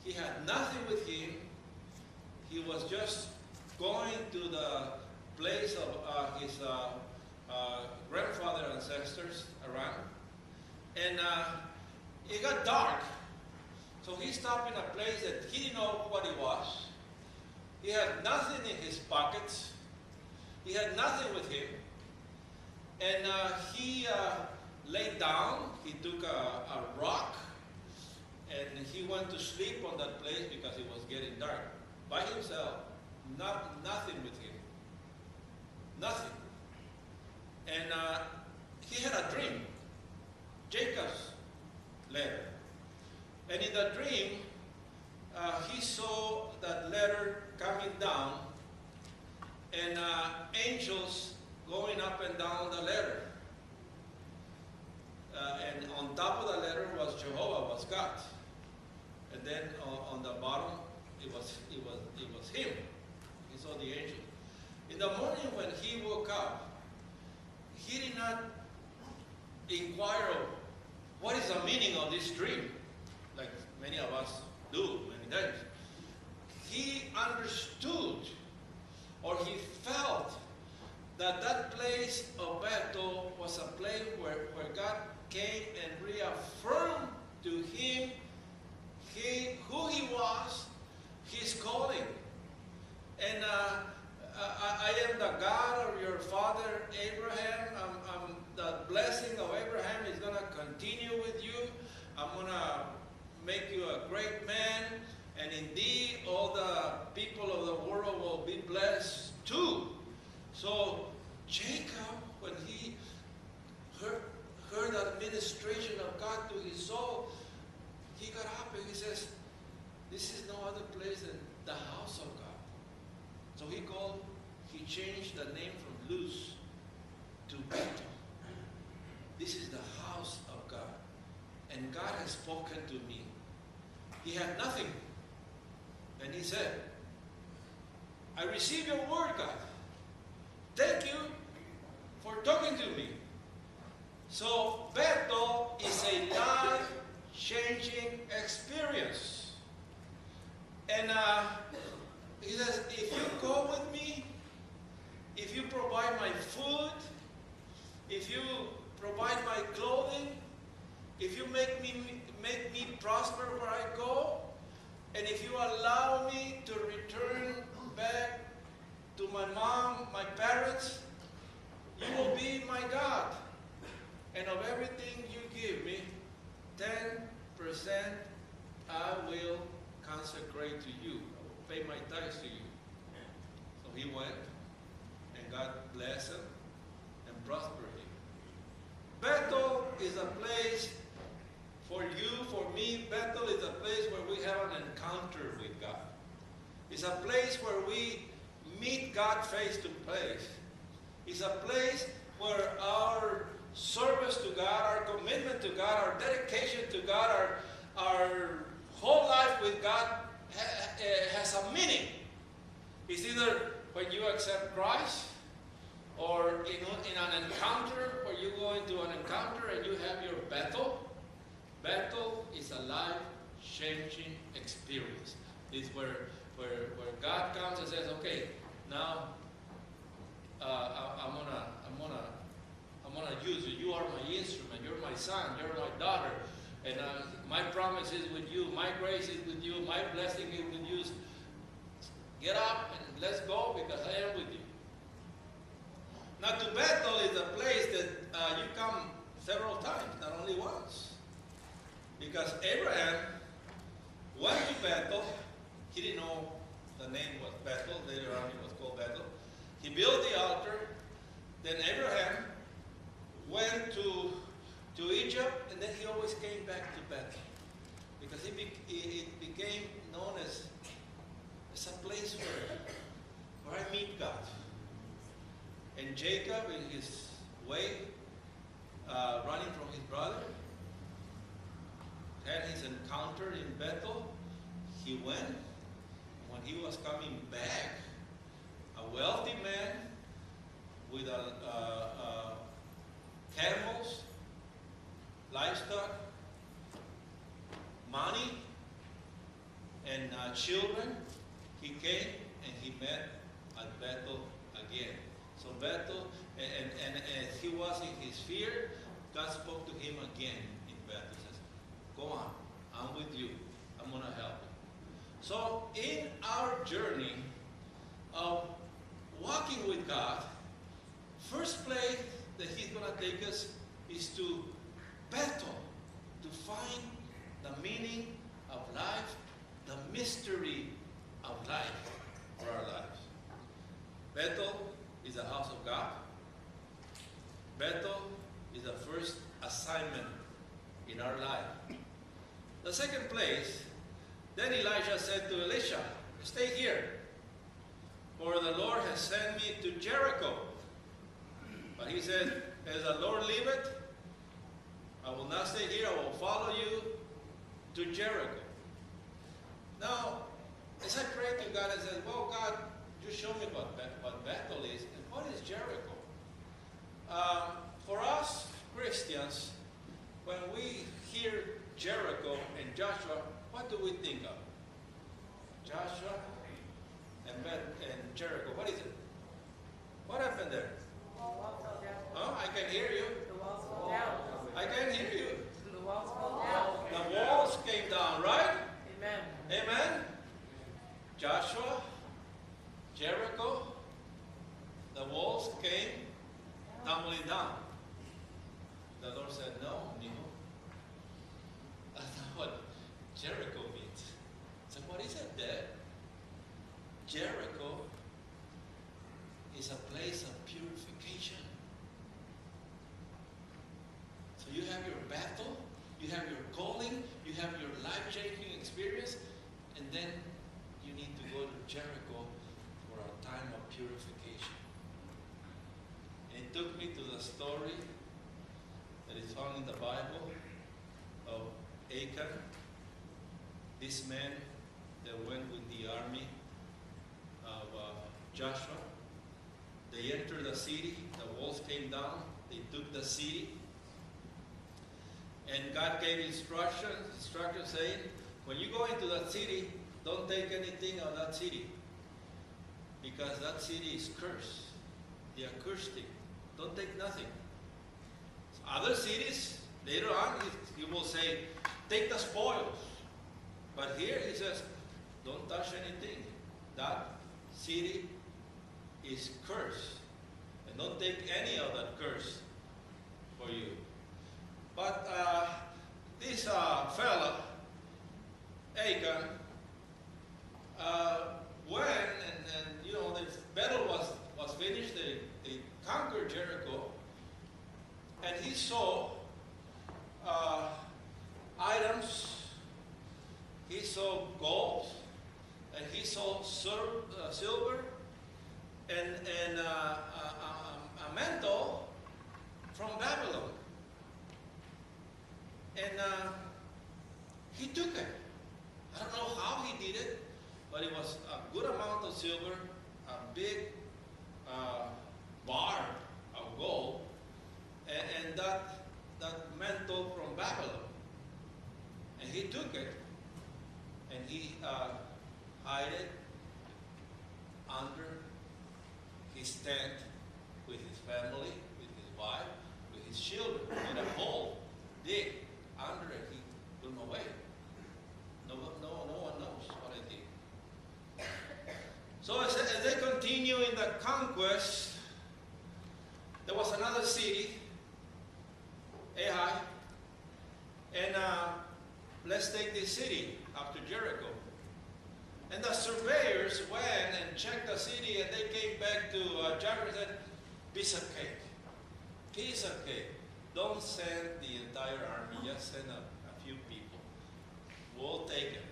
He had nothing with him. He was just going to the place of his grandfather ancestors around. And it got dark. So he stopped in a place that he didn't know what it was. He had nothing in his pockets. He had nothing with him. And he laid down. He took a rock. And he went to sleep on that place because it was getting dark. By himself. Nothing with him. Nothing. And he had a dream. Jacob's letter. And in the dream, he saw that letter coming down and angels going up and down the letter. And on top of the letter was Jehovah, was God. And then on the bottom, it was him. He saw the angel. In the morning when he woke up, he did not inquire of what is the meaning of this dream, like many of us do many times. He understood, or he felt, that that place of Bethel was a place where God came and reaffirmed to him who he was, his calling. And I am the God of your father Abraham. The blessing of Abraham is going to continue with you. I'm going to make you a great man. And indeed, all the people of the world will be blessed too. So Jacob, when he heard the administration of God to his soul, he got up and he says, this is no other place than the house of God. So he changed the name from Luz to Bethel. This is the house of God. And God has spoken to me. He had nothing. And he said, I receive your word, God. Thank you for talking to me. So Bethel is a life-changing experience. And he says, if you go with me, if you provide my food, if you provide my clothing, if you make me prosper where I go, and if you allow me to return back to my mom, my parents, you will be my God. And of everything you give me, 10% I will consecrate to you. I will pay my tithes to you. So he went, and God blessed him and prospered him. Bethel is a place for you, for me. Bethel is a place where we have an encounter with God. It's a place where we meet God face to face. It's a place where our service to God, our commitment to God, our dedication to God, our whole life with God has a meaning. It's either when you accept Christ, or in an encounter, where you go into an encounter and you have your Bethel. Bethel is a life-changing experience. It's where God comes and says, okay, now I'm gonna use you. You are my instrument. You're my son. You're my daughter. And my promise is with you. My grace is with you. My blessing is with you. Get up and let's go, because I am with you. Now, to Bethel is a place that you come several times, not only once. Because Abraham went to Bethel. He didn't know the name was Bethel. Later on it was called Bethel. He built the altar. Then Abraham went to Egypt, and then he always came back to Bethel. Because it became known as a place where I meet God. And Jacob, in his way, running from his brother, had his encounter in Bethel. He went. When he was coming back, a wealthy man with camels, livestock, money, children, he came and he met at Bethel again. So Bethel, and as he was in his fear, God spoke to him again in Bethel. He says, go on, I'm with you. I'm going to help you. So in our journey of walking with God, first place that he's going to take us is to Bethel, to find the meaning of life, the mystery of life for our lives. Bethel is the house of God. Bethel is the first assignment in our life. The second place, then Elijah said to Elisha, stay here, for the Lord has sent me to Jericho. But he said, as the Lord liveth, I will not stay here, I will follow you to Jericho. Now, as I prayed to God, I said, well, God, you show me what Bethel is, and what is Jericho? For us Christians, when we hear Jericho and Joshua, what do we think of? Joshua and Jericho, what is it? What happened there? Oh, I can hear you. The walls fell down. I can hear you. The walls fell down. The walls came down, right? Amen. Amen? Joshua, Jericho, the walls came tumbling down. The Lord said, no, Nico. That's not what Jericho means. So what is it there? Jericho is a place of purification. So you have your battle, you have your calling, you have your life-changing experience, and then you need to go to Jericho for a time of purification. And it took me to the story that is found in the Bible of Achan, this man that went with the army of Joshua. They entered the city, the walls came down, they took the city, and God gave instructions saying, when you go into that city, don't take anything of that city, because that city is cursed. They are cursed. Don't take nothing. Other cities, later on, he will say, take the spoils. But here he says, don't touch anything. That city is cursed. And don't take any of that curse for you. But this fella, Achan, went and you know, the battle was finished. They conquered Jericho. And he saw items, he saw gold, and he saw silver, and a mantle from Babylon. And he took it. I don't know how he did it, but it was a good amount of silver, a big bar of gold, and that mantle from Babylon. And he took it, and he hid it under his tent with his family, with his wife, with his children, in a hole dig under it. He put them away. No one knows what I did. So as they continue in the conquest, there was another city, Ai, and let's take this city after Jericho. And the surveyors went and checked the city, and they came back to Joshua and said, piece of cake. Piece of cake. Don't send the entire army, just send a few people. We'll take it.